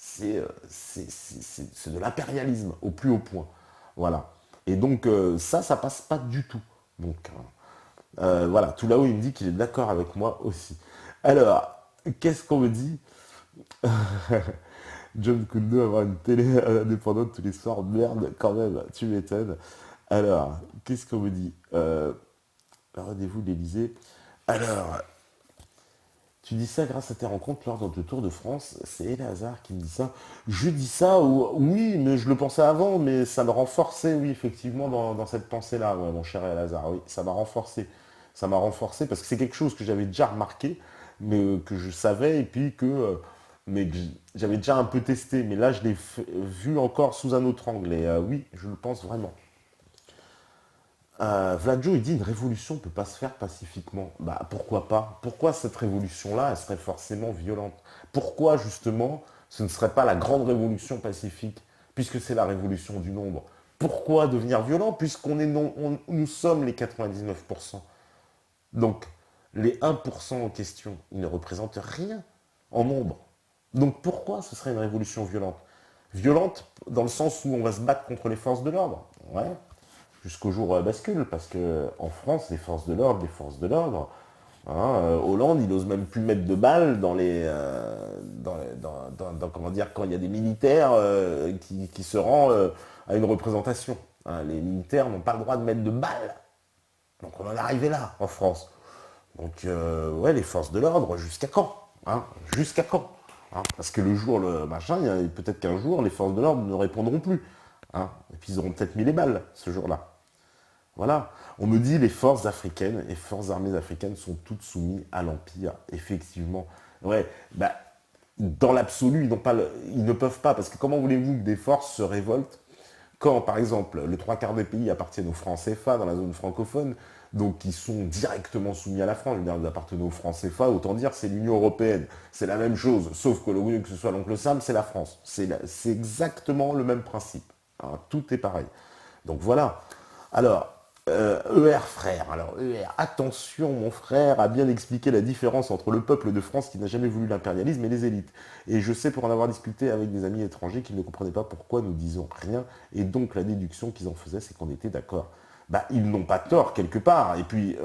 c'est de l'impérialisme au plus haut point. Voilà. Et donc, ça passe pas du tout. Donc, voilà, tout là-haut, il me dit qu'il est d'accord avec moi aussi. Alors, qu'est-ce qu'on me dit? John Kundo avoir une télé indépendante tous les soirs, merde, quand même, tu m'étonnes. Alors, qu'est-ce qu'on me dit? Rendez-vous de l'Elysée. Alors, tu dis ça grâce à tes rencontres lors de Tour de France. C'est Elazar qui me dit ça. Je dis ça, oui, mais je le pensais avant, mais ça me renforçait, oui, effectivement, dans cette pensée-là, ouais, mon cher Elazar. Oui, ça m'a renforcé. Ça m'a renforcé parce que c'est quelque chose que j'avais déjà remarqué, mais que je savais, et puis mais que j'avais déjà un peu testé. Mais là, je l'ai vu encore sous un autre angle. Et oui, je le pense vraiment. Vladjo, il dit une révolution ne peut pas se faire pacifiquement. Bah pourquoi pas? Pourquoi cette révolution-là, elle serait forcément violente? Pourquoi justement ce ne serait pas la grande révolution pacifique, puisque c'est la révolution du nombre? Pourquoi devenir violent, puisqu'on est non, nous sommes les 99%? Donc les 1% en question, ils ne représentent rien en nombre. Donc pourquoi ce serait une révolution violente? Violente dans le sens où on va se battre contre les forces de l'ordre. Ouais, jusqu'au jour bascule, parce que en France, les forces de l'ordre, hein, Hollande, il n'ose même plus mettre de balles dans comment dire, quand il y a des militaires qui se rendent à une représentation. Hein, les militaires n'ont pas le droit de mettre de balles. Donc on en est arrivé là, en France. Donc, ouais, les forces de l'ordre, jusqu'à quand? Hein, jusqu'à quand? Hein, parce que le jour, le machin, peut-être qu'un jour, les forces de l'ordre ne répondront plus. Hein, et puis ils auront peut-être mis les balles, ce jour-là. Voilà. On me dit les forces africaines, les forces armées africaines sont toutes soumises à l'Empire, effectivement. Ouais, bah, dans l'absolu, ils ne peuvent pas, parce que comment voulez-vous que des forces se révoltent quand, par exemple, les trois quarts des pays appartiennent aux francs CFA dans la zone francophone, donc qui sont directement soumis à la France, je veux dire, vous appartenez aux francs CFA, autant dire c'est l'Union Européenne, c'est la même chose, sauf que au lieu que ce soit l'oncle Sam, c'est la France. C'est exactement le même principe. Hein, tout est pareil. Donc voilà. Alors, ER frère, alors ER, attention mon frère a bien expliqué la différence entre le peuple de France qui n'a jamais voulu l'impérialisme et les élites. Et je sais pour en avoir discuté avec des amis étrangers qu'ils ne comprenaient pas pourquoi nous disions rien, et donc la déduction qu'ils en faisaient c'est qu'on était d'accord. Bah, ils n'ont pas tort quelque part. Et puis,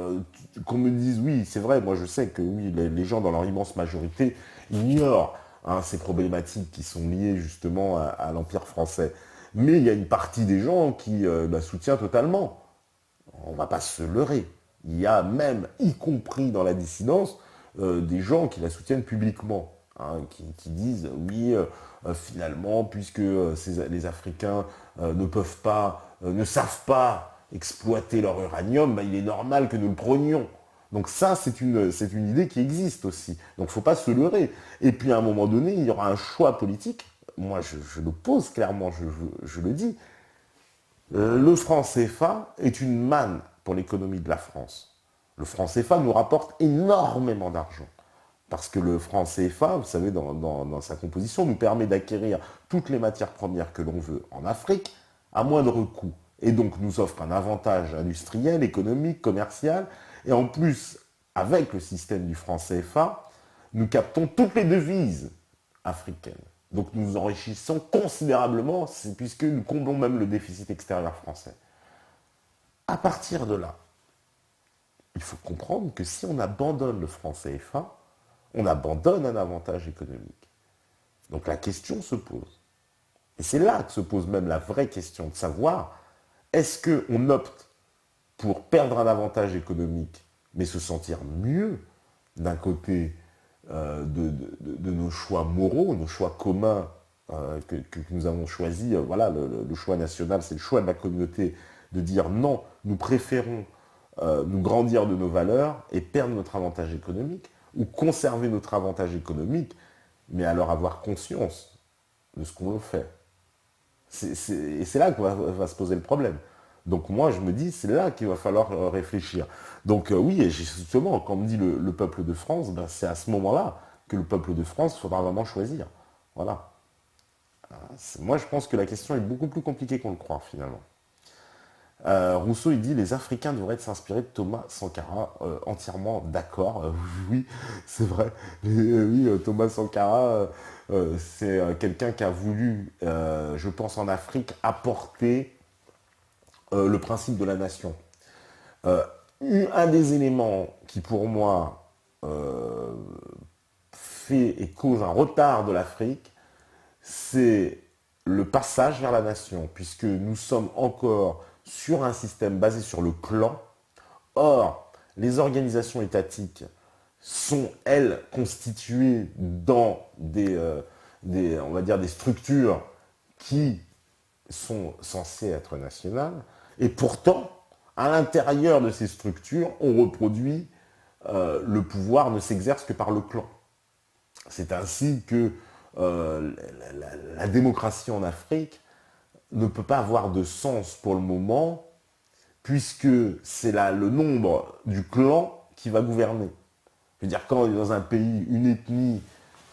qu'on me dise oui, c'est vrai, moi je sais que oui, les gens dans leur immense majorité ignorent hein, ces problématiques qui sont liées justement à l'Empire français. Mais il y a une partie des gens qui la soutient totalement. On ne va pas se leurrer. Il y a même, y compris dans la dissidence, des gens qui la soutiennent publiquement, hein, qui disent oui, finalement, puisque les Africains ne peuvent pas, ne savent pas exploiter leur uranium, bah, il est normal que nous le prenions. Donc ça, c'est une idée qui existe aussi. Donc il ne faut pas se leurrer. Et puis à un moment donné, il y aura un choix politique. Moi, je le pose clairement, je le dis. Le franc CFA est une manne pour l'économie de la France. Le franc CFA nous rapporte énormément d'argent. Parce que le franc CFA, vous savez, dans sa composition, nous permet d'acquérir toutes les matières premières que l'on veut en Afrique à moindre coût. Et donc nous offre un avantage industriel, économique, commercial. Et en plus, avec le système du franc CFA, nous captons toutes les devises africaines. Donc nous nous enrichissons considérablement, puisque nous comblons même le déficit extérieur français. À partir de là, il faut comprendre que si on abandonne le franc CFA, on abandonne un avantage économique. Donc la question se pose. Et c'est là que se pose même la vraie question de savoir, est-ce qu'on opte pour perdre un avantage économique, mais se sentir mieux d'un côté de nos choix moraux, nos choix communs que nous avons choisis. Voilà, le choix national, c'est le choix de la communauté de dire non, nous préférons nous grandir de nos valeurs et perdre notre avantage économique, ou conserver notre avantage économique, mais alors avoir conscience de ce qu'on veut faire. Et c'est là que va se poser le problème. Donc moi, je me dis, c'est là qu'il va falloir réfléchir. Donc oui, et justement, quand on me dit le peuple de France, ben, c'est à ce moment-là que le peuple de France faudra vraiment choisir. Voilà. Moi, je pense que la question est beaucoup plus compliquée qu'on le croit, finalement. Rousseau, il dit les Africains devraient s'inspirer de Thomas Sankara. Entièrement d'accord. Oui, c'est vrai. Oui, Thomas Sankara, c'est quelqu'un qui a voulu, je pense, en Afrique, apporter le principe de la nation. Euh, un des éléments qui, pour moi, euh, fait et cause un retard de l'Afrique, c'est le passage vers la nation, puisque nous sommes encore sur un système basé sur le clan. Or, les organisations étatiques sont, elles, constituées dans on va dire, des structures qui sont censées être nationales. Et pourtant, à l'intérieur de ces structures, on reproduit le pouvoir ne s'exerce que par le clan. C'est ainsi que la démocratie en Afrique ne peut pas avoir de sens pour le moment, puisque c'est le nombre du clan qui va gouverner. Je veux dire, quand dans un pays, une ethnie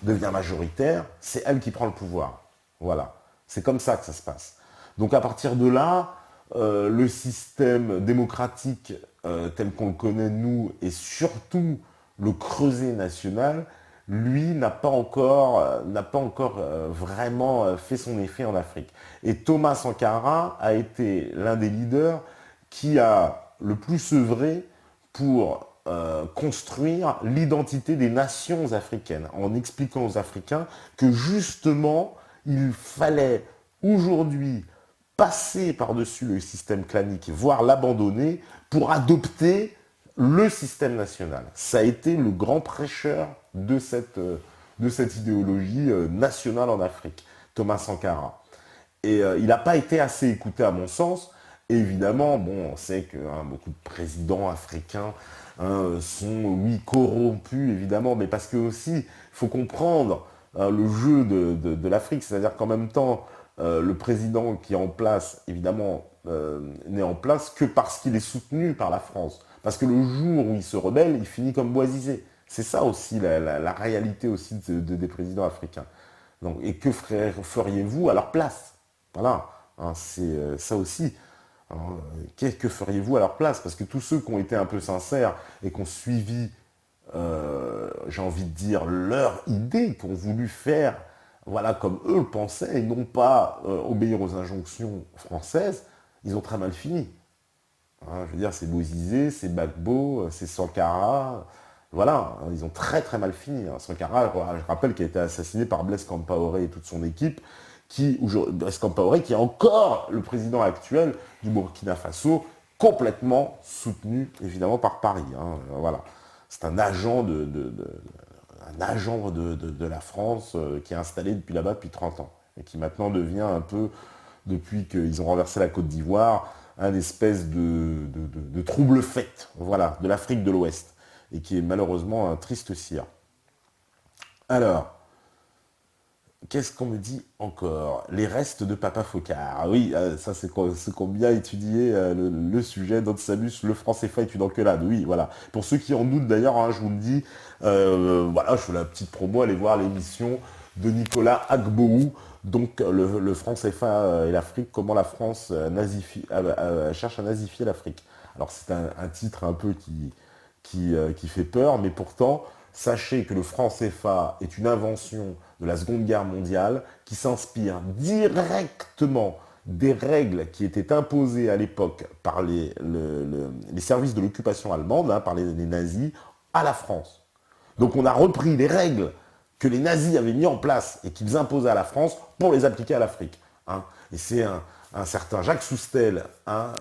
devient majoritaire, c'est elle qui prend le pouvoir. Voilà. C'est comme ça que ça se passe. Donc à partir de là, le système démocratique tel qu'on le connaît nous, et surtout le creuset national, lui n'a pas encore vraiment fait son effet en Afrique. Et Thomas Sankara a été l'un des leaders qui a le plus œuvré pour construire l'identité des nations africaines, en expliquant aux Africains que justement, il fallait aujourd'hui passer par-dessus le système clanique, voire l'abandonner, pour adopter le système national. Ça a été le grand prêcheur de cette idéologie nationale en Afrique, Thomas Sankara. Et il n'a pas été assez écouté à mon sens. Et évidemment, bon, on sait que beaucoup de présidents africains sont, oui, corrompus, évidemment, mais parce que aussi, il faut comprendre le jeu de l'Afrique, c'est-à-dire qu'en même temps, le président qui est en place, évidemment, n'est en place que parce qu'il est soutenu par la France. Parce que le jour où il se rebelle, il finit comme Boisisé. C'est ça aussi la réalité aussi des présidents africains. Donc, et que feriez-vous à leur place? Voilà, hein, c'est ça aussi. Alors, que feriez-vous à leur place? Parce que tous ceux qui ont été un peu sincères et qui ont suivi, j'ai envie de dire, leur idée, qui ont voulu faire, voilà, comme eux le pensaient, et non pas obéir aux injonctions françaises, ils ont très mal fini. Hein, je veux dire, c'est Bozizé, c'est Gbagbo, c'est Sankara. Voilà, hein, ils ont très très mal fini. Hein. Sankara, je rappelle qu'il a été assassiné par Blaise Compaoré et toute son équipe, Blaise Compaoré, qui est encore le président actuel du Burkina Faso, complètement soutenu évidemment par Paris. Hein. Voilà, c'est un agent de la France qui est installé depuis là-bas depuis 30 ans et qui maintenant devient un peu, depuis qu'ils ont renversé la Côte d'Ivoire, un espèce de trouble-fête, voilà, de l'Afrique de l'Ouest, et qui est malheureusement un triste cire. Alors, qu'est-ce qu'on me dit encore? Les restes de Papa Focard. Ah oui, ça c'est qu'on bien étudié le sujet d'Ansamus, le franc CFA est une enculade. Oui, voilà. Pour ceux qui en doutent d'ailleurs, hein, je vous le dis, voilà, je fais la petite promo, allez voir l'émission de Nicolas Agboou, donc le franc CFA et l'Afrique, comment la France cherche à nazifier l'Afrique. Alors c'est un titre un peu qui fait peur, mais pourtant, sachez que le franc CFA est une invention de la Seconde Guerre mondiale qui s'inspire directement des règles qui étaient imposées à l'époque par les services de l'occupation allemande, hein, par les nazis, à la France. Donc on a repris les règles que les nazis avaient mis en place et qu'ils imposaient à la France pour les appliquer à l'Afrique. Hein. Et c'est un certain Jacques Soustel, hein,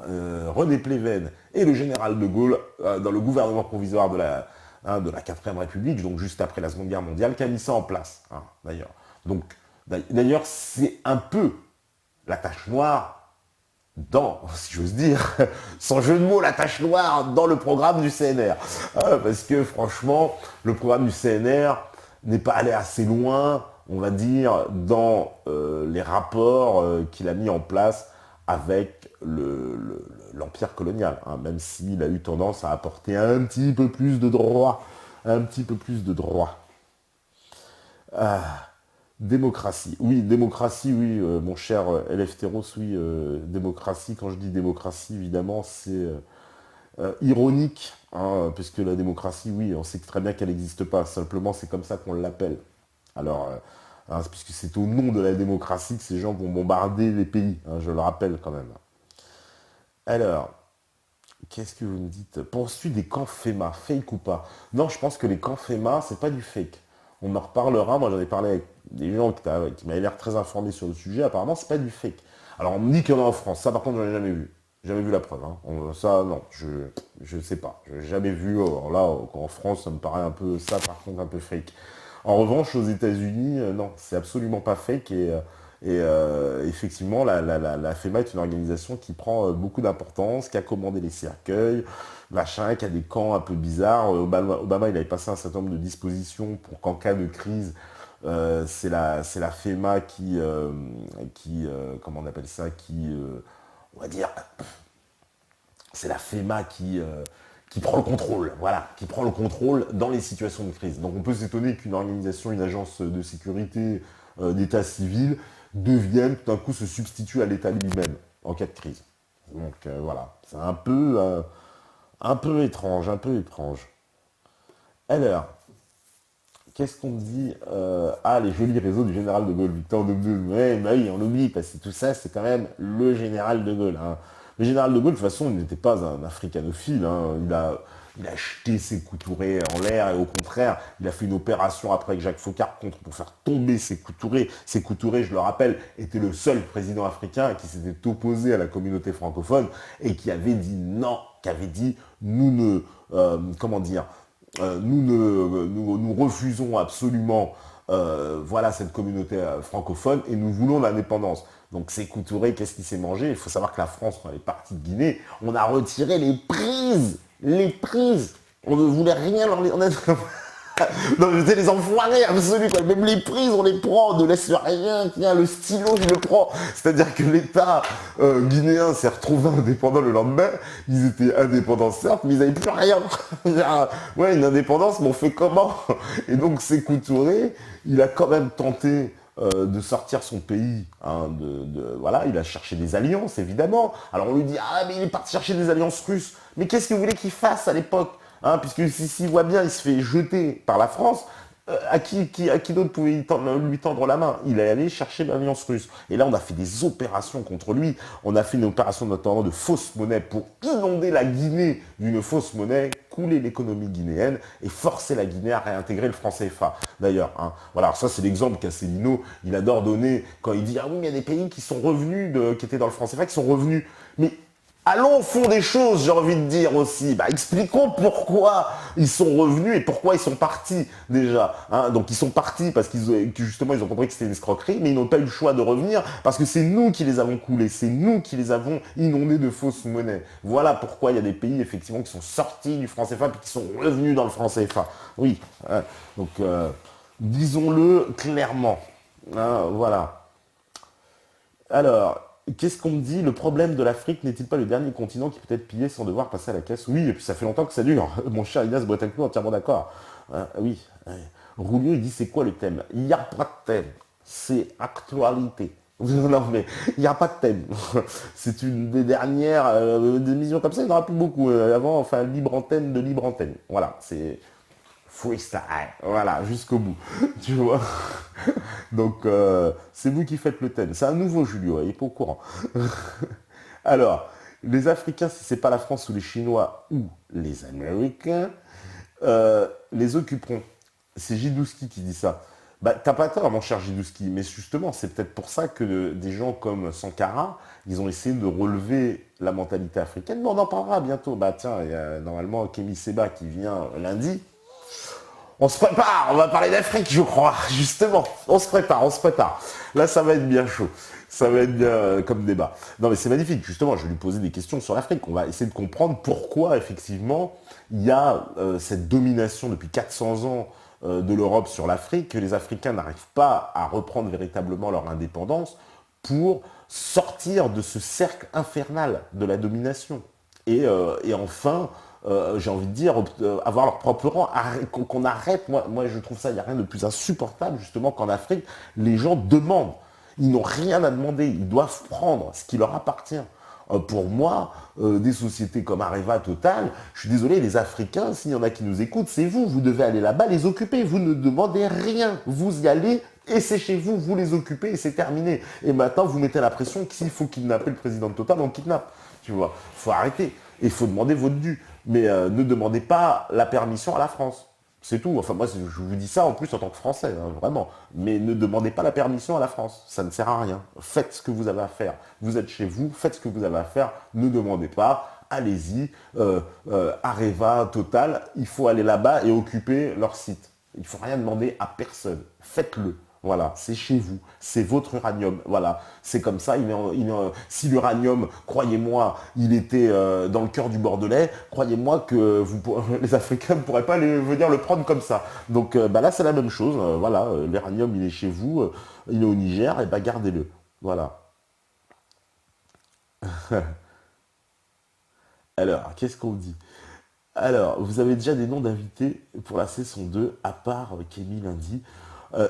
René Pleven et le général de Gaulle, dans le gouvernement provisoire de la 4ème République, donc juste après la Seconde Guerre mondiale, qui a mis ça en place, hein, d'ailleurs. Donc, d'ailleurs, c'est un peu la tache noire dans, si j'ose dire, sans jeu de mots, la tache noire dans le programme du CNR. Parce que, franchement, le programme du CNR n'est pas allé assez loin, on va dire, dans les rapports qu'il a mis en place avec l'empire colonial, hein, même s'il a eu tendance à apporter un petit peu plus de droit. Un petit peu plus de droit. Démocratie, oui, mon cher Eleftheros, oui, démocratie, quand je dis démocratie, évidemment, c'est ironique, hein, puisque la démocratie, oui, on sait très bien qu'elle n'existe pas, simplement c'est comme ça qu'on l'appelle. Alors, puisque c'est au nom de la démocratie que ces gens vont bombarder les pays, hein, je le rappelle quand même. Alors, qu'est-ce que vous me dites? Poursuit des camps FEMA, fake ou pas? Non, je pense que les camps FEMA, c'est pas du fake. On en reparlera, moi j'en ai parlé avec des gens qui m'avaient l'air très informés sur le sujet, apparemment c'est pas du fake. Alors on me dit qu'il y en a en France, ça par contre j'en ai jamais vu. Jamais vu la preuve, hein. Ça non, je sais pas. Je n'ai jamais vu, alors là, en France, ça me paraît un peu, ça par contre un peu fake. En revanche, aux États-Unis, non, c'est absolument pas fake effectivement, la FEMA est une organisation qui prend beaucoup d'importance, qui a commandé les cercueils, machin, qui a des camps un peu bizarres. Obama, il avait passé un certain nombre de dispositions pour qu'en cas de crise, c'est la FEMA comment on appelle ça, on va dire, c'est la FEMA qui prend le contrôle, voilà, qui prend le contrôle dans les situations de crise. Donc on peut s'étonner qu'une organisation, une agence de sécurité d'état civil devienne tout d'un coup se substitue à l'État lui-même en cas de crise. Donc voilà, c'est un peu étrange, un peu étrange. Alors, qu'est-ce qu'on dit Ah, les jolis réseaux du général de Gaulle, Victor de Gaulle. Ouais, bah oui, on l'oublie, parce que tout ça, c'est quand même le général de Gaulle, hein. Le général de Gaulle, de toute façon, il n'était pas un africanophile, hein. Il a jeté ses couturés en l'air, et au contraire, il a fait une opération après avec Jacques Foccart pour faire tomber ses couturés. Ses couturés, je le rappelle, étaient le seul président africain qui s'était opposé à la communauté francophone et qui avait dit non, qui avait dit nous ne, comment dire, nous refusons absolument voilà, cette communauté francophone et nous voulons l'indépendance. Donc Sékou Touré, qu'est-ce qu'il s'est mangé? Il faut savoir que la France, quand elle est partie de Guinée, on a retiré les prises. Les prises. On ne voulait rien leur... Non, mais c'est les enfoirés absolus, quoi. Même les prises, on les prend, on ne laisse rien. Tiens, le stylo, je le prends. C'est-à-dire que l'État guinéen s'est retrouvé indépendant le lendemain. Ils étaient indépendants, certes, mais ils n'avaient plus rien. Ouais, une indépendance, mais on fait comment? Et donc, Sékou Touré, il a quand même tenté de sortir son pays, hein, voilà, il a cherché des alliances, évidemment. Alors on lui dit, ah, mais il est parti chercher des alliances russes. Mais qu'est-ce que vous voulez qu'il fasse à l'époque? Hein, puisque s'il voit bien, il se fait jeter par la France, à qui d'autre pouvait lui tendre la main? Il est allé chercher l'alliance russe. Et là, on a fait des opérations contre lui. On a fait une opération notamment de fausse monnaie pour inonder la Guinée d'une fausse monnaie, couler l'économie guinéenne et forcer la Guinée à réintégrer le franc CFA. D'ailleurs, hein, voilà, alors ça c'est l'exemple qu'Asselineau, il adore donner quand il dit « Ah oui, mais il y a des pays qui sont revenus, qui étaient dans le franc CFA, qui sont revenus. » Mais allons au fond des choses, j'ai envie de dire aussi. Bah, expliquons pourquoi ils sont revenus et pourquoi ils sont partis déjà. Hein. Donc ils sont partis parce que justement ils ont compris que c'était une escroquerie, mais ils n'ont pas eu le choix de revenir parce que c'est nous qui les avons coulés, c'est nous qui les avons inondés de fausses monnaies. Voilà pourquoi il y a des pays effectivement qui sont sortis du franc CFA et qui sont revenus dans le franc CFA. Oui, hein. Donc disons-le clairement. Hein, voilà. Alors, qu'est-ce qu'on me dit? Le problème de l'Afrique n'est-il pas le dernier continent qui peut être pillé sans devoir passer à la caisse? Oui, et puis ça fait longtemps que ça dure. Mon cher Ignace Breton-Clou, entièrement d'accord. Oui. Roulier, il dit c'est quoi le thème? Il n'y a pas de thème. C'est actualité. Non, mais il n'y a pas de thème. C'est une des dernières émissions comme ça, il n'y en aura plus beaucoup. Avant, enfin, libre antenne de libre antenne. Voilà, c'est freestyle. Voilà, jusqu'au bout. Tu vois? Donc, c'est vous qui faites le thème. C'est un nouveau Julio, il n'est pas au courant. Alors, les Africains, si c'est pas la France ou les Chinois ou les Américains, les occuperont. C'est Jidouski qui dit ça. Bah, t'as pas tort, mon cher Jidouski, mais justement, c'est peut-être pour ça que des gens comme Sankara, ils ont essayé de relever la mentalité africaine. Mais on en parlera bientôt. Bah tiens, il y a normalement Kémy Seba qui vient lundi. On se prépare, on va parler d'Afrique, je crois, justement. On se prépare, on se prépare. Là, ça va être bien chaud. Ça va être bien comme débat. Non, mais c'est magnifique, justement, je vais lui poser des questions sur l'Afrique. On va essayer de comprendre pourquoi, effectivement, il y a cette domination depuis 400 ans de l'Europe sur l'Afrique, que les Africains n'arrivent pas à reprendre véritablement leur indépendance pour sortir de ce cercle infernal de la domination. Et enfin, j'ai envie de dire, avoir leur propre rang, qu'on arrête, moi je trouve ça, il n'y a rien de plus insupportable justement qu'en Afrique, les gens demandent. Ils n'ont rien à demander, ils doivent prendre ce qui leur appartient. Pour moi, des sociétés comme Areva, Total, je suis désolé, les Africains, s'il y en a qui nous écoutent, c'est vous, vous devez aller là-bas les occuper, vous ne demandez rien, vous y allez et c'est chez vous, vous les occupez et c'est terminé. Et maintenant, vous mettez la pression que s'il faut kidnapper le président de Total, on kidnappe. Tu vois, faut arrêter. Et il faut demander votre dû. Mais ne demandez pas la permission à la France. C'est tout. Enfin, moi, je vous dis ça en plus en tant que Français, hein, vraiment. Mais ne demandez pas la permission à la France. Ça ne sert à rien. Faites ce que vous avez à faire. Vous êtes chez vous, faites ce que vous avez à faire. Ne demandez pas. Allez-y. Areva, Total, il faut aller là-bas et occuper leur site. Il ne faut rien demander à personne. Faites-le. Voilà, c'est chez vous, c'est votre uranium. Voilà, c'est comme ça. Si l'uranium, croyez-moi, il était dans le cœur du Bordelais, croyez-moi que les Africains ne pourraient pas venir le prendre comme ça. Donc là, c'est la même chose. Voilà, l'uranium, il est chez vous, il est au Niger, et gardez-le. Voilà. Alors, qu'est-ce qu'on dit? Alors, vous avez déjà des noms d'invités pour la saison 2, à part Kémy lundi.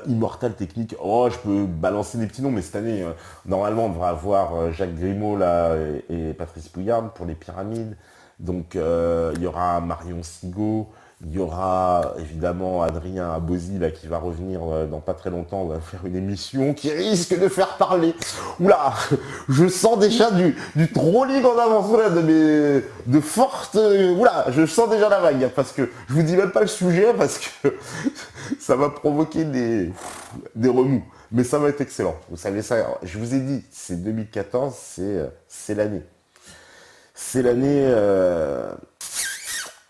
Immortal Technique, oh, je peux balancer des petits noms, mais cette année, normalement, on devra avoir Jacques Grimaud là, et Patrice Pouillarde pour les pyramides. Donc, il y aura Marion Sigaud, il y aura évidemment Adrien Abosi là, qui va revenir dans pas très longtemps, on va faire une émission qui risque de faire parler. Oula, je sens déjà du trolling en avance là, de fortes... oula, je sens déjà la vague, parce que je vous dis même pas le sujet, parce que ça va provoquer des remous. Mais ça va être excellent. Vous savez ça, je vous ai dit, c'est 2014, c'est l'année. C'est l'année...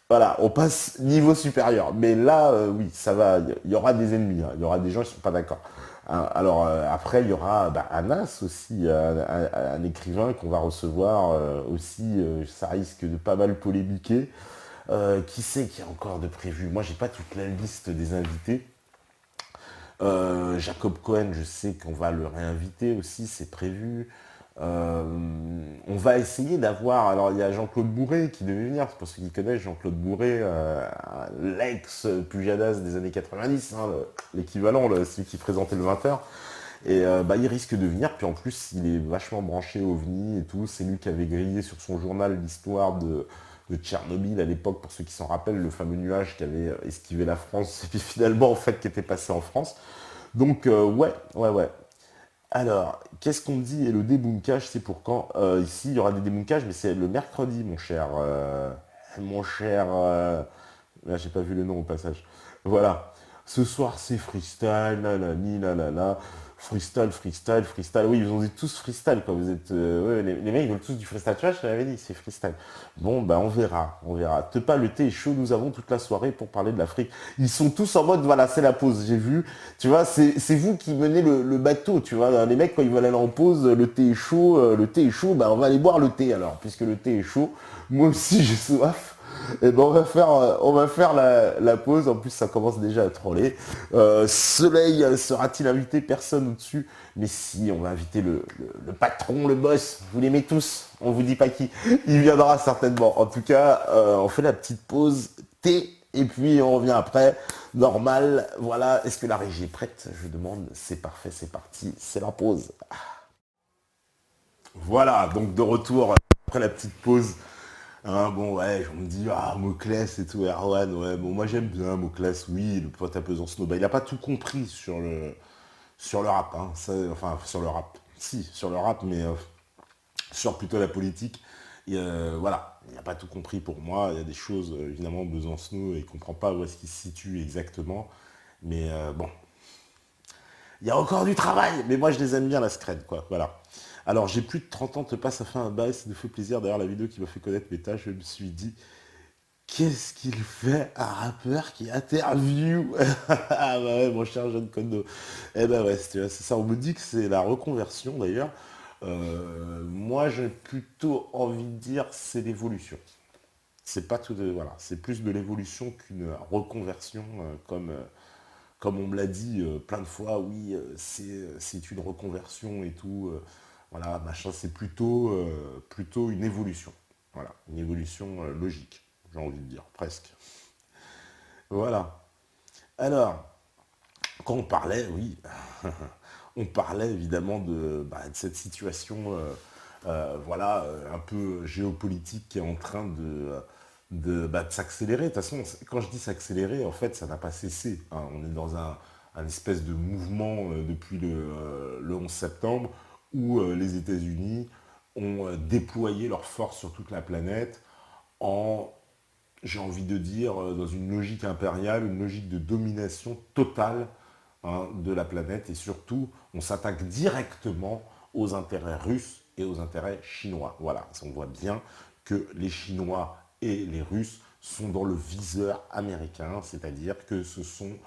voilà, on passe niveau supérieur. Mais là, oui, ça va, il y aura des ennemis, hein. Il y aura des gens qui ne sont pas d'accord. Hein, alors après, il y aura Anas aussi, un écrivain qu'on va recevoir aussi, ça risque de pas mal polémiquer. Qui sait qu'il y a encore de prévu? Moi, j'ai pas toute la liste des invités. Jacob Cohen, je sais qu'on va le réinviter aussi, c'est prévu. Euh, on va essayer d'avoir. Alors, il y a Jean-Claude Bourré qui devait venir, pour ceux qui connaissent Jean-Claude Bourré, l'ex-Pujadas des années 90, hein, l'équivalent, celui qui présentait le 20h. Et il risque de venir, puis en plus, il est vachement branché OVNI et tout. C'est lui qui avait grillé sur son journal l'histoire de Tchernobyl à l'époque, pour ceux qui s'en rappellent, le fameux nuage qui avait esquivé la France, et puis finalement, en fait, qui était passé en France. Donc, ouais. Alors, qu'est-ce qu'on dit? Et le débunkage, c'est pour quand? Ici, il y aura des débunkages, mais c'est le mercredi, mon cher. Là, j'ai pas vu le nom au passage. Voilà. Ce soir, c'est freestyle, nanani, nanana. Freestyle. Oui, ils ont dit tous freestyle, quoi. Vous êtes, ouais, les mecs, ils veulent tous du freestyle. Tu vois, je t'avais dit, c'est freestyle. Bon, on verra. Te pas, le thé est chaud, nous avons toute la soirée pour parler de l'Afrique. Ils sont tous en mode, voilà, c'est la pause, j'ai vu. Tu vois, c'est vous qui menez le bateau, tu vois. Les mecs, quand ils veulent aller en pause, on va aller boire le thé, alors, puisque le thé est chaud. Moi aussi, j'ai soif. Et on va faire la pause. En plus, ça commence déjà à troller. Soleil sera-t-il invité? Personne au-dessus. Mais si, on va inviter le patron, le boss. Vous l'aimez tous. On vous dit pas qui. Il viendra certainement. En tout cas, on fait la petite pause thé. Et puis, on revient après. Normal. Voilà. Est-ce que la régie est prête? Je demande. C'est parfait, c'est parti. C'est la pause. Voilà. Donc, de retour après la petite pause. Hein, bon, ouais, on me dit, ah, Moclès et tout, Erwan, ouais, bon, moi j'aime bien Moclès, oui, le pote un peu dans Snow. Il n'a pas tout compris sur le rap, hein, enfin, sur le rap. Si, sur le rap, mais sur plutôt la politique. Et, voilà, il n'a pas tout compris pour moi. Il y a des choses, évidemment, Besancenot, il ne comprend pas où est-ce qu'il se situe exactement. Mais bon, il y a encore du travail, mais moi je les aime bien, la scred, quoi, voilà. Alors, j'ai plus de 30 ans, te passe, ça fait un bail, ça nous fait plaisir. D'ailleurs, la vidéo qui m'a fait connaître mes tâches, je me suis dit, qu'est-ce qu'il fait un rappeur qui interview? Ah bah ouais, mon cher jeune Kondo. Eh ben ouais, c'est ça. On me dit que c'est la reconversion d'ailleurs. Moi, j'ai plutôt envie de dire c'est l'évolution. C'est pas tout de voilà, c'est plus de l'évolution qu'une reconversion comme on me l'a dit plein de fois. Oui, c'est une reconversion et tout. Voilà, machin. C'est plutôt une évolution. Voilà, une évolution logique. j'ai envie de dire, presque. Voilà. Alors, quand on parlait, oui, on parlait évidemment de cette situation, voilà, un peu géopolitique qui est en train de s'accélérer. De toute façon, quand je dis s'accélérer, en fait, ça n'a pas cessé, hein. On est dans un espèce de mouvement depuis le 11 septembre où les États-Unis ont déployé leurs forces sur toute la planète en, j'ai envie de dire, dans une logique impériale, une logique de domination totale, hein, de la planète. Et surtout, on s'attaque directement aux intérêts russes et aux intérêts chinois. Voilà, on voit bien que les Chinois et les Russes sont dans le viseur américain, c'est-à-dire que ce sont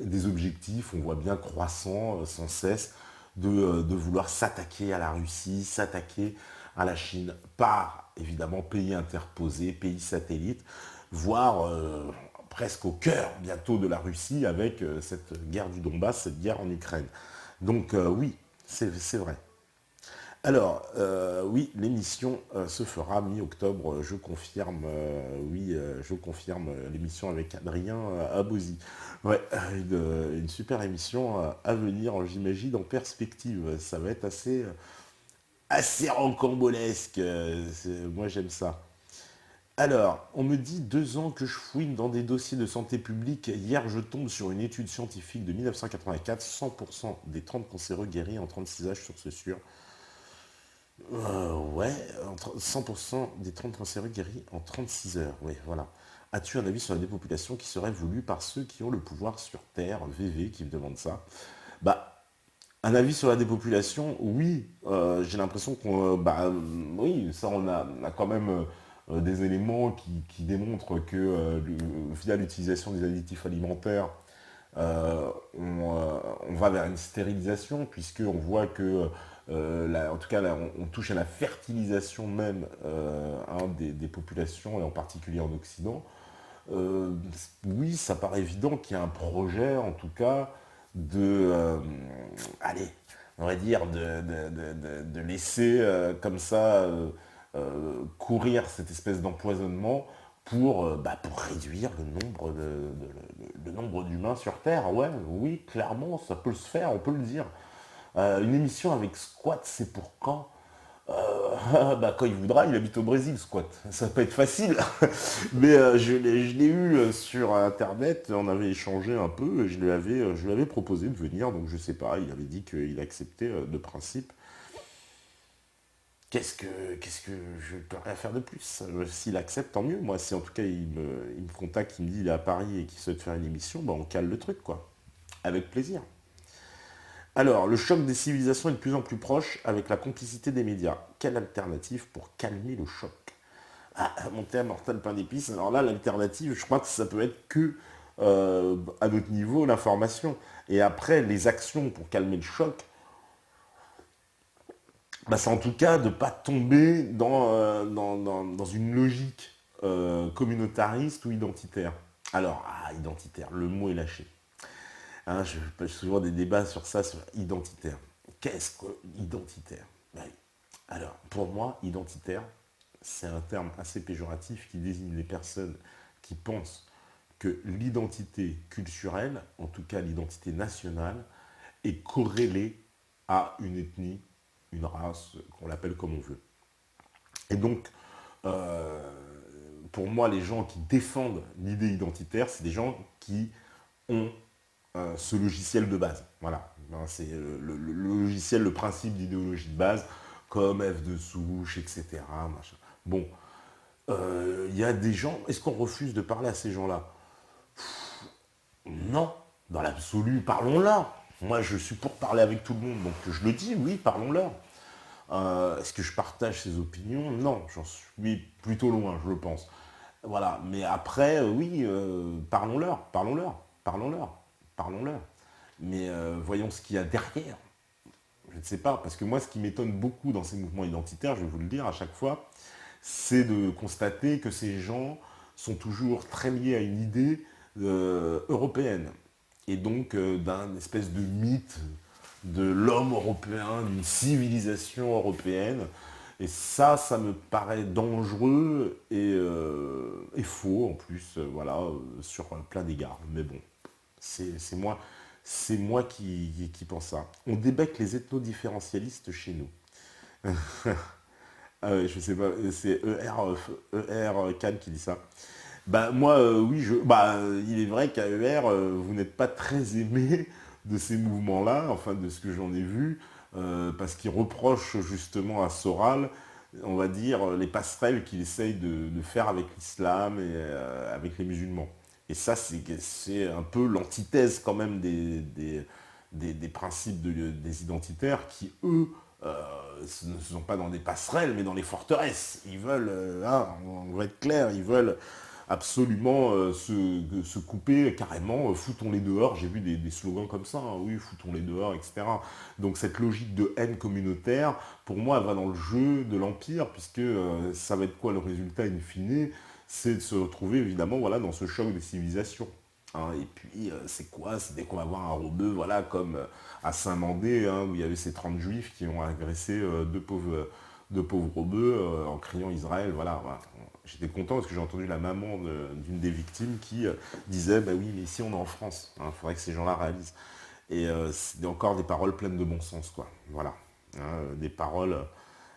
des objectifs, on voit bien croissants sans cesse, de vouloir s'attaquer à la Russie, s'attaquer à la Chine par, évidemment, pays interposés, pays satellites, voire presque au cœur bientôt de la Russie avec cette guerre du Donbass, cette guerre en Ukraine. Donc oui, c'est vrai. Alors, oui, l'émission se fera mi-octobre, je confirme, oui, je confirme l'émission avec Adrien Abosi. Ouais, une super émission à venir, j'imagine, en perspective. Ça va être assez rocambolesque, moi j'aime ça. Alors, on me dit 2 ans que je fouine dans des dossiers de santé publique. Hier, je tombe sur une étude scientifique de 1984, 100% des 30 cancéreux guéris en 36 âges sur ce sûr. Ouais, 100% des 30 cancéreux guéris en 36 heures. Oui, voilà. As-tu un avis sur la dépopulation qui serait voulue par ceux qui ont le pouvoir sur Terre? VV qui me demande ça. Bah, un avis sur la dépopulation, oui. J'ai l'impression qu'on, oui, ça on a quand même des éléments qui démontrent que via l'utilisation des additifs alimentaires, on va vers une stérilisation, puisqu'on voit que, en tout cas, là, on touche à la fertilisation même hein, des populations, et en particulier en Occident. Euh, oui, ça paraît évident qu'il y a un projet, en tout cas, allez, on va dire, de laisser comme ça courir cette espèce d'empoisonnement pour réduire le nombre d'humains sur Terre. Ouais, oui, clairement, ça peut se faire, on peut le dire. Une émission avec Squat, c'est pour quand? Quand il voudra, il habite au Brésil, Squat. Ça peut être facile, mais je l'ai eu sur Internet, on avait échangé un peu, et je lui avais proposé de venir, donc je sais pas, il avait dit qu'il acceptait de principe. Qu'est-ce que je peux rien faire de plus? S'il accepte, tant mieux. Moi, si en tout cas il me contacte, il me dit il est à Paris et qu'il souhaite faire une émission, bah on cale le truc, quoi. Avec plaisir. Alors, le choc des civilisations est de plus en plus proche avec la complicité des médias. Quelle alternative pour calmer le choc? Ah, monter à mortel pain d'épices. Alors là, l'alternative, je crois que ça peut être que, à notre niveau, l'information. Et après, les actions pour calmer le choc, c'est en tout cas de ne pas tomber dans une logique communautariste ou identitaire. Alors, identitaire, le mot est lâché. Hein, je passe souvent des débats sur ça, sur identitaire. Qu'est-ce que identitaire? Oui. Alors, pour moi, identitaire, c'est un terme assez péjoratif qui désigne les personnes qui pensent que l'identité culturelle, en tout cas l'identité nationale, est corrélée à une ethnie, une race, qu'on l'appelle comme on veut. Et donc, euh, pour moi, les gens qui défendent l'idée identitaire, c'est des gens qui ont ce logiciel de base. Voilà. C'est le logiciel, le principe d'idéologie de base, comme F de souche, etc. Machin. Bon, il y a des gens, est-ce qu'on refuse de parler à ces gens-là? Non, dans l'absolu, parlons-leur. Moi, je suis pour parler avec tout le monde, donc je le dis, oui, parlons-leur. Est-ce que je partage ses opinions? Non, j'en suis plutôt loin, je le pense. Voilà, mais après, oui, parlons-leur, parlons-leur, parlons-leur, parlons-leur. Mais voyons ce qu'il y a derrière. Je ne sais pas, parce que moi, ce qui m'étonne beaucoup dans ces mouvements identitaires, je vais vous le dire à chaque fois, c'est de constater que ces gens sont toujours très liés à une idée européenne. Et donc d'un espèce de mythe de l'homme européen, d'une civilisation européenne. Et ça me paraît dangereux et faux en plus, voilà, sur plein d'égards. Mais bon, c'est moi, c'est moi qui pense ça. On débecque les ethno-différentialistes chez nous. Ah ouais, je sais pas, c'est ER Khan qui dit ça. Bah moi, oui, il est vrai qu'à ER, vous n'êtes pas très aimé de ces mouvements-là, enfin de ce que j'en ai vu, parce qu'ils reprochent justement à Soral, on va dire, les passerelles qu'il essaye de faire avec l'islam et avec les musulmans. Et ça, c'est un peu l'antithèse quand même des principes des identitaires qui, eux, ne sont pas dans des passerelles, mais dans les forteresses. Ils veulent, on va être clair, ils veulent absolument se couper carrément, foutons-les dehors, j'ai vu des slogans comme ça, hein, oui, foutons-les dehors, etc. Donc cette logique de haine communautaire, pour moi, elle va dans le jeu de l'Empire, puisque ça va être quoi le résultat in fine? C'est de se retrouver évidemment voilà, dans ce choc des civilisations. Hein, et puis, c'est quoi? C'est dès qu'on va voir un rebeu, voilà, comme à Saint-Mandé, hein, où il y avait ces 30 juifs qui ont agressé deux pauvres rebeux en criant Israël, voilà. Voilà. J'étais content parce que j'ai entendu la maman d'une des victimes qui disait, bah oui, mais ici on est en France, il faudrait que ces gens-là réalisent. Et c'est encore des paroles pleines de bon sens, quoi. Voilà. Hein, des paroles,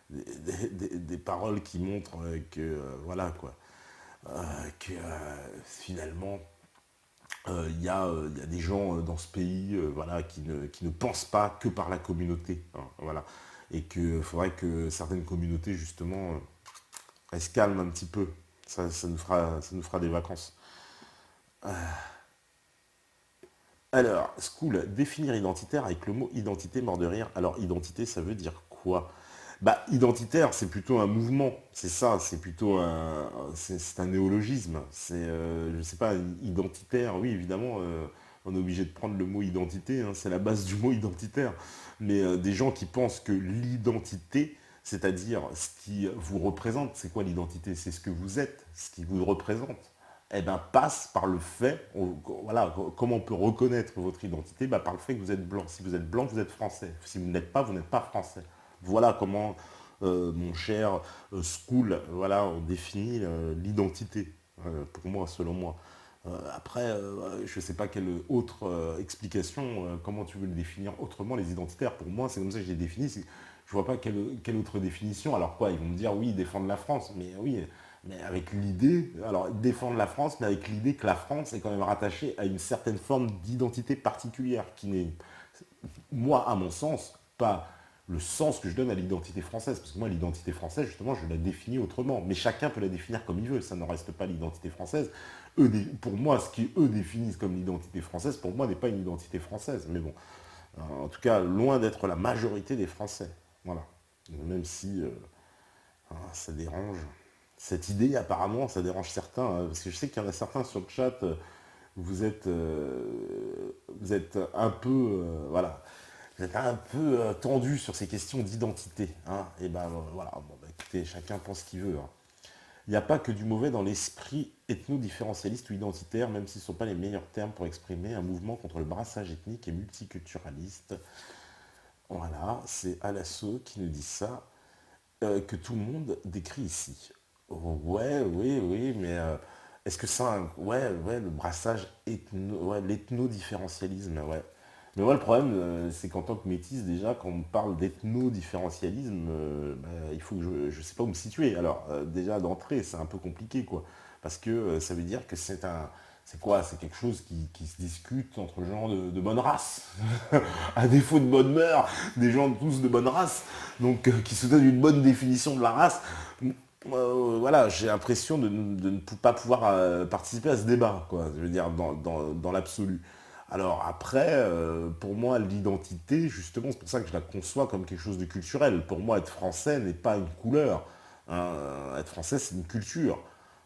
des paroles qui montrent que, voilà, quoi. Que finalement, il y a des gens dans ce pays voilà, qui ne pensent pas que par la communauté. Hein, voilà. Et qu'il faudrait que certaines communautés, justement, elles se calment un petit peu. Ça nous fera des vacances. Alors, School, définir identitaire avec le mot identité mort de rire. Alors, identité, ça veut dire quoi? Bah, identitaire, c'est plutôt un mouvement, c'est ça, c'est plutôt c'est un néologisme. Je sais pas, identitaire, oui, évidemment, on est obligé de prendre le mot identité, hein, c'est la base du mot identitaire. Mais des gens qui pensent que l'identité, c'est-à-dire ce qui vous représente, c'est quoi l'identité? C'est ce que vous êtes, ce qui vous représente. Eh ben, passe par le fait, voilà, comment on peut reconnaître votre identité? Bah, par le fait que vous êtes blanc. Si vous êtes blanc, vous êtes français. Si vous n'êtes pas français. Voilà comment, mon cher School, voilà, on définit l'identité, pour moi, selon moi. Après, je ne sais pas quelle autre explication, comment tu veux le définir autrement, les identitaires. Pour moi, c'est comme ça que je les définis. Je vois pas quelle autre définition. Alors quoi, ils vont me dire, oui, ils défendent la France. Mais oui, mais avec l'idée, alors ils défendent la France, mais avec l'idée que la France est quand même rattachée à une certaine forme d'identité particulière, qui n'est, moi, à mon sens, pas le sens que je donne à l'identité française. Parce que moi, l'identité française, justement, je la définis autrement. Mais chacun peut la définir comme il veut. Ça ne reste pas l'identité française. Pour moi, ce qu'eux définissent comme l'identité française, pour moi, n'est pas une identité française. Mais bon, en tout cas, loin d'être la majorité des Français. Voilà. Même si ça dérange. Cette idée, apparemment, ça dérange certains. Parce que je sais qu'il y en a certains sur le chat, vous êtes un peu, voilà, vous êtes un peu tendu sur ces questions d'identité. Hein, et ben voilà, bon, bah, écoutez, chacun pense ce qu'il veut. Hein. Il n'y a pas que du mauvais dans l'esprit ethno-différentialiste ou identitaire, même si ce ne sont pas les meilleurs termes pour exprimer un mouvement contre le brassage ethnique et multiculturaliste. Voilà, c'est Alasso qui nous dit ça, que tout le monde décrit ici. Oh, ouais, oui, oui, mais est-ce que ça, ouais, ouais, le brassage ouais, l'ethno-différentialisme, ouais. Mais moi, le problème, c'est qu'en tant que métis, déjà, quand on parle d'ethno-différentialisme, bah, il faut que je sais pas où me situer. Alors, déjà, d'entrée, c'est un peu compliqué, quoi. Parce que ça veut dire que c'est quoi? C'est quelque chose qui se discute entre gens de bonne race. À défaut de bonne mœurs, des gens tous de bonne race, donc qui se donnent une bonne définition de la race. Voilà, j'ai l'impression de ne pas pouvoir participer à ce débat, quoi. Je veux dire, dans l'absolu. Alors après, pour moi, l'identité, justement, c'est pour ça que je la conçois comme quelque chose de culturel. Pour moi, être français n'est pas une couleur. Hein. Être français, c'est une culture.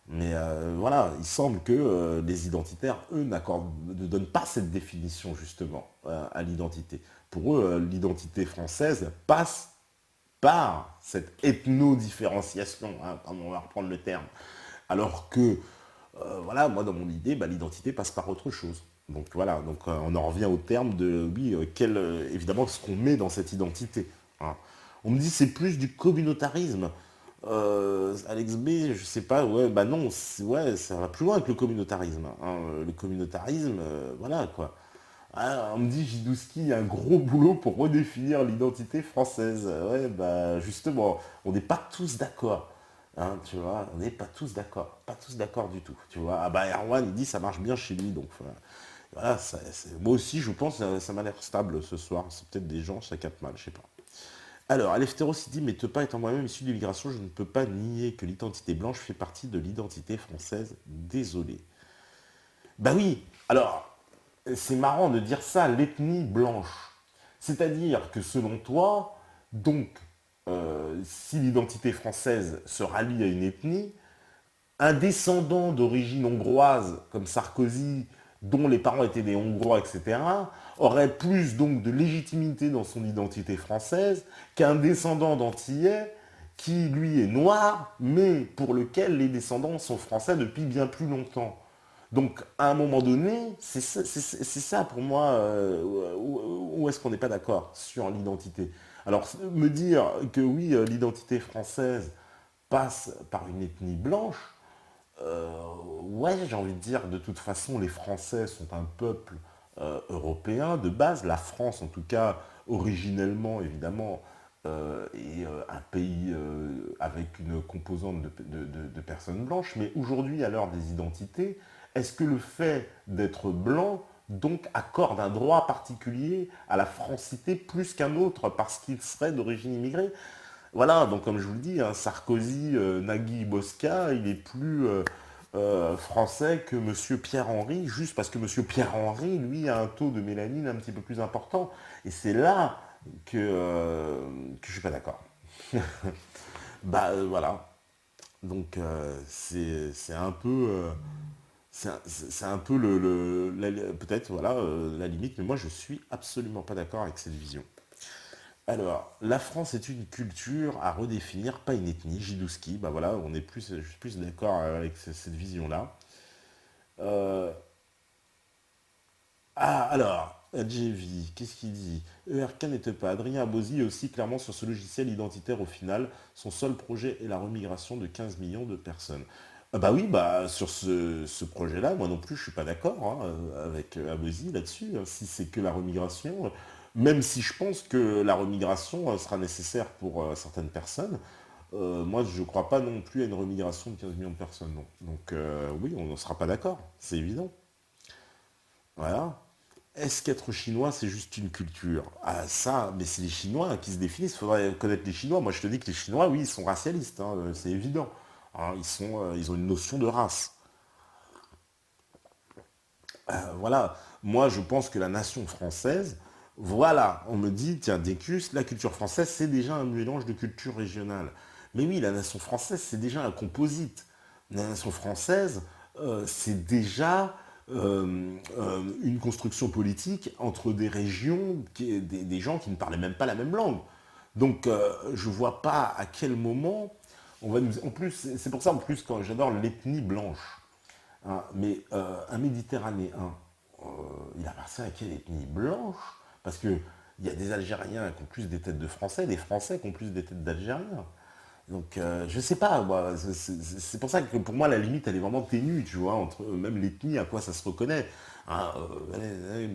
Mais voilà, il semble que les identitaires, eux, ne donnent pas cette définition, justement, à l'identité. Pour eux, l'identité française passe par cette ethno-différenciation, hein, comme on va reprendre le terme. Alors que, voilà, moi, dans mon idée, bah, l'identité passe par autre chose. Donc voilà, donc on en revient au terme de, oui, évidemment, ce qu'on met dans cette identité. Hein. On me dit c'est plus du communautarisme. Alex B, je sais pas, ouais, bah non, ouais, ça va plus loin que le communautarisme, hein. Le communautarisme, voilà quoi. Ah, on me dit Jidouski, il y a un gros boulot pour redéfinir l'identité française. Ouais, bah justement, on n'est pas tous d'accord. Hein, tu vois, on n'est pas tous d'accord. Pas tous d'accord du tout. Tu vois, ah bah Erwan, il dit ça marche bien chez lui, donc voilà, moi aussi je pense ça m'a l'air stable ce soir. C'est peut-être des gens, ça capte mal, je sais pas. Alors, Alefteros il dit, mais Tepa étant moi-même issu de l'immigration, je ne peux pas nier que l'identité blanche fait partie de l'identité française. Désolé. Bah oui, alors, c'est marrant de dire ça, l'ethnie blanche. C'est-à-dire que selon toi, donc, si l'identité française se rallie à une ethnie, un descendant d'origine hongroise, comme Sarkozy, dont les parents étaient des Hongrois, etc., aurait plus donc de légitimité dans son identité française qu'un descendant d'Antillais qui, lui, est noir, mais pour lequel les descendants sont français depuis bien plus longtemps. Donc, à un moment donné, c'est ça pour moi, où est-ce qu'on n'est pas d'accord sur l'identité. Alors, me dire que oui, l'identité française passe par une ethnie blanche, ouais, j'ai envie de dire, de toute façon, les Français sont un peuple européen de base. La France, en tout cas, originellement, évidemment, est un pays avec une composante de personnes blanches. Mais aujourd'hui, à l'heure des identités, est-ce que le fait d'être blanc, donc, accorde un droit particulier à la francité plus qu'un autre parce qu'il serait d'origine immigrée? Voilà, donc comme je vous le dis, hein, Sarkozy, Nagui, Bosca, il est plus français que Monsieur Pierre-Henry, juste parce que Monsieur Pierre-Henry, lui, a un taux de mélanine un petit peu plus important. Et c'est là que je suis pas d'accord. Bah voilà. Donc c'est un peu c'est un peu peut-être voilà la limite, mais moi je suis absolument pas d'accord avec cette vision. Alors, la France est une culture à redéfinir, pas une ethnie. Jidouski, bah voilà, je suis plus d'accord avec cette vision-là. Euh, alors, JV, qu'est-ce qu'il dit? ERK n'était pas. Adrien Abosi est aussi clairement sur ce logiciel identitaire au final. Son seul projet est la remigration de 15 millions de personnes. Ah bah oui, bah sur ce projet-là, moi non plus, je suis pas d'accord hein, avec Abosi là-dessus. Hein. Si c'est que la remigration, même si je pense que la remigration sera nécessaire pour certaines personnes, moi je ne crois pas non plus à une remigration de 15 millions de personnes, non. Donc oui, on ne sera pas d'accord, c'est évident. Voilà. Est-ce qu'être chinois, c'est juste une culture? Ah ça, mais c'est les Chinois qui se définissent, il faudrait connaître les Chinois. Moi je te dis que les Chinois, oui, ils sont racialistes, hein, c'est évident. Hein, ils ont une notion de race. Voilà, moi je pense que la nation française, voilà, on me dit, tiens, Décus, la culture française, c'est déjà un mélange de cultures régionales. Mais oui, la nation française, c'est déjà un composite. La nation française, c'est déjà une construction politique entre des régions, des gens qui ne parlaient même pas la même langue. Donc, je ne vois pas à quel moment on va nous... En plus, c'est pour ça, en plus, quand j'adore l'ethnie blanche. Hein, mais un Méditerranéen, euh, il appartient à quelle ethnie blanche? Parce que il y a des Algériens qui ont plus des têtes de Français, des Français qui ont plus des têtes d'Algériens. Donc je sais pas, moi, c'est pour ça que pour moi la limite elle est vraiment ténue, tu vois, entre même l'ethnie, à quoi ça se reconnaît. Hein,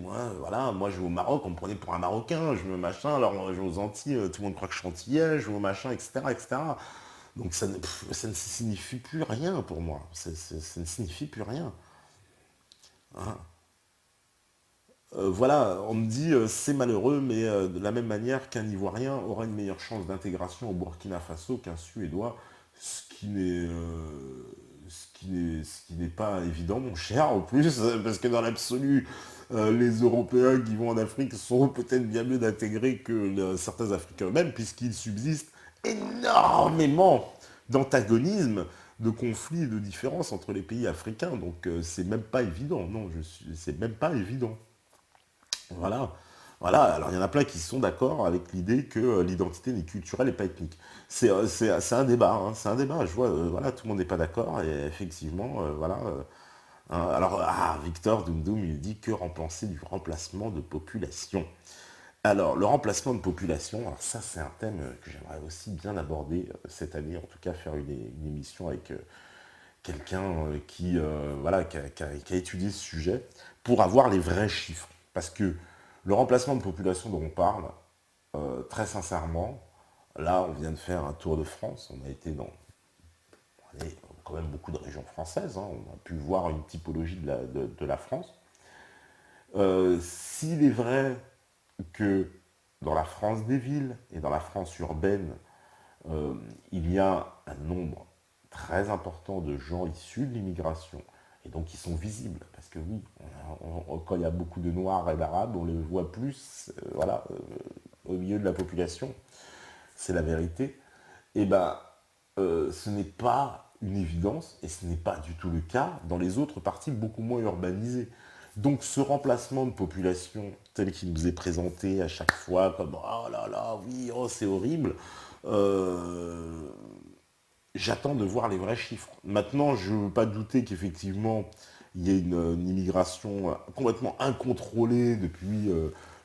moi, voilà, moi je vais au Maroc, on me prenait pour un Marocain, je me machin, alors je vais aux Antilles, tout le monde croit que je suis antillais, je vais au machin, etc. etc. Donc ça ne signifie plus rien pour moi. Ça ne signifie plus rien. Hein. Voilà, on me dit c'est malheureux, mais de la même manière qu'un Ivoirien aura une meilleure chance d'intégration au Burkina Faso qu'un Suédois, ce qui n'est ce qui n'est pas évident, mon cher, en plus, parce que dans l'absolu, les Européens qui vont en Afrique sont peut-être bien mieux d'intégrer que certains Africains eux-mêmes, puisqu'il subsiste énormément d'antagonisme, de conflits et de différences entre les pays africains. Donc c'est même pas évident, non, c'est même pas évident. Voilà. Voilà, alors il y en a plein qui sont d'accord avec l'idée que l'identité n'est culturelle et pas ethnique. C'est un débat, hein, c'est un débat. Je vois, voilà, tout le monde n'est pas d'accord et effectivement, voilà. Alors, Victor Doom Doom, il dit que remplacer du remplacement de population. Alors, le remplacement de population, alors ça c'est un thème que j'aimerais aussi bien aborder cette année, en tout cas faire une émission avec quelqu'un qui, voilà, qui a étudié ce sujet, pour avoir les vrais chiffres. Parce que le remplacement de population dont on parle, très sincèrement, là on vient de faire un tour de France, on a été dans allez, quand même beaucoup de régions françaises, hein, on a pu voir une typologie de la France. S'il est vrai que dans la France des villes et dans la France urbaine, il y a un nombre très important de gens issus de l'immigration, et donc qui sont visibles, parce que oui, quand il y a beaucoup de Noirs et d'Arabes, on les voit plus, voilà, au milieu de la population, c'est la vérité, et ben, ce n'est pas une évidence, et ce n'est pas du tout le cas dans les autres parties beaucoup moins urbanisées. Donc ce remplacement de population tel qu'il nous est présenté à chaque fois comme oh là là, oui, oh c'est horrible, euh, j'attends de voir les vrais chiffres. Maintenant, je ne veux pas douter qu'effectivement, il y ait une immigration complètement incontrôlée depuis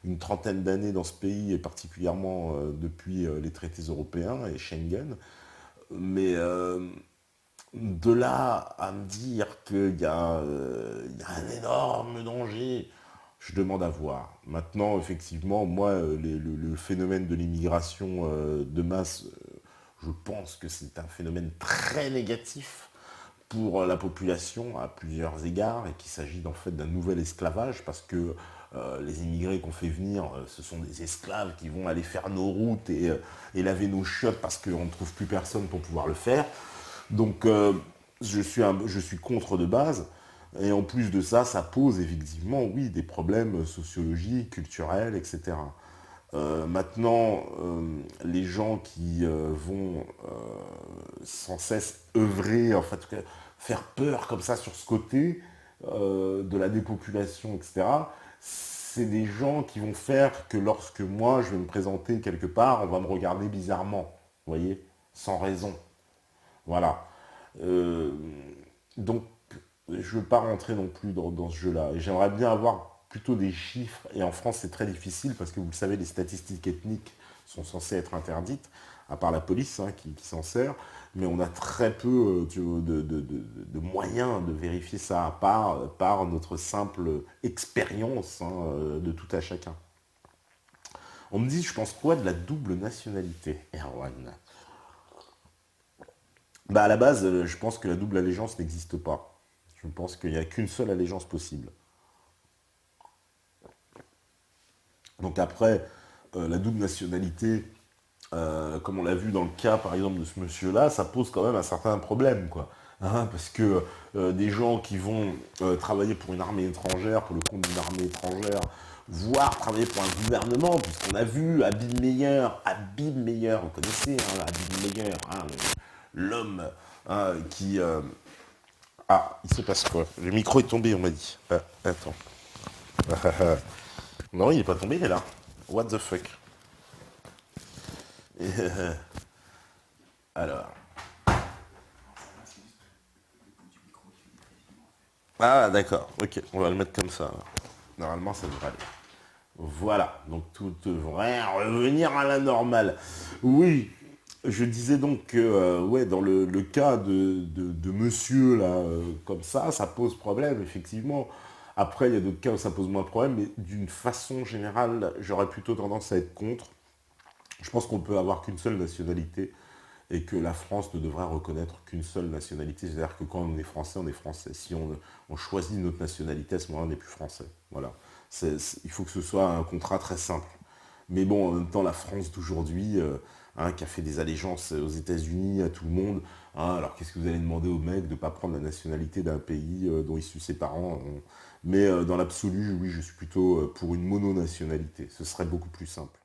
une trentaine d'années dans ce pays, et particulièrement depuis les traités européens et Schengen. Mais de là à me dire qu'il y a un énorme danger, je demande à voir. Maintenant, effectivement, moi, le phénomène de l'immigration de masse, je pense que c'est un phénomène très négatif pour la population à plusieurs égards, et qu'il s'agit en fait d'un nouvel esclavage, parce que les immigrés qu'on fait venir, ce sont des esclaves qui vont aller faire nos routes et laver nos chiottes parce qu'on ne trouve plus personne pour pouvoir le faire. Donc je suis contre de base. Et en plus de ça, ça pose effectivement, oui, des problèmes sociologiques, culturels, etc. Maintenant, les gens qui vont sans cesse œuvrer, en fait, faire peur comme ça sur ce côté de la dépopulation, etc., c'est des gens qui vont faire que lorsque moi je vais me présenter quelque part, on va me regarder bizarrement, vous voyez, sans raison. Voilà. Euh, donc, je ne veux pas rentrer non plus dans ce jeu-là. Et j'aimerais bien avoir plutôt des chiffres. Et en France, c'est très difficile parce que vous le savez, les statistiques ethniques sont censées être interdites, à part la police hein, qui s'en sert. Mais on a très peu de moyens de vérifier ça, par notre simple expérience hein, de tout à chacun. On me dit, je pense quoi de la double nationalité, Erwan? Bah à la base, je pense que la double allégeance n'existe pas. Je pense qu'il n'y a qu'une seule allégeance possible. Donc après, la double nationalité, comme on l'a vu dans le cas par exemple de ce monsieur-là, ça pose quand même un certain problème, quoi. Hein, parce que des gens qui vont travailler pour une armée étrangère, pour le compte d'une armée étrangère, voire travailler pour un gouvernement, puisqu'on a vu Habib Meyer, vous connaissez hein, Habib Meyer, hein, l'homme hein, qui... Ah, il se passe quoi? Le micro est tombé, on m'a dit. Ah, attends. Non, il n'est pas tombé, il est là. What the fuck? Alors. Ah, d'accord. Ok, on va le mettre comme ça. Alors. Normalement, ça devrait aller. Voilà, donc tout devrait revenir à la normale. Oui, je disais donc que ouais, dans le cas de monsieur, là, comme ça pose problème, effectivement. Après, il y a d'autres cas où ça pose moins de problème, mais d'une façon générale, j'aurais plutôt tendance à être contre. Je pense qu'on ne peut avoir qu'une seule nationalité et que la France ne devrait reconnaître qu'une seule nationalité. C'est-à-dire que quand on est français, on est français. Si on choisit notre nationalité, à ce moment-là, on n'est plus français. Voilà. Il faut que ce soit un contrat très simple. Mais bon, en même temps, la France d'aujourd'hui, hein, qui a fait des allégeances aux États-Unis, à tout le monde, hein, alors qu'est-ce que vous allez demander au mec de ne pas prendre la nationalité d'un pays dont issus ses parents Mais dans l'absolu, oui, je suis plutôt pour une mononationalité. Ce serait beaucoup plus simple.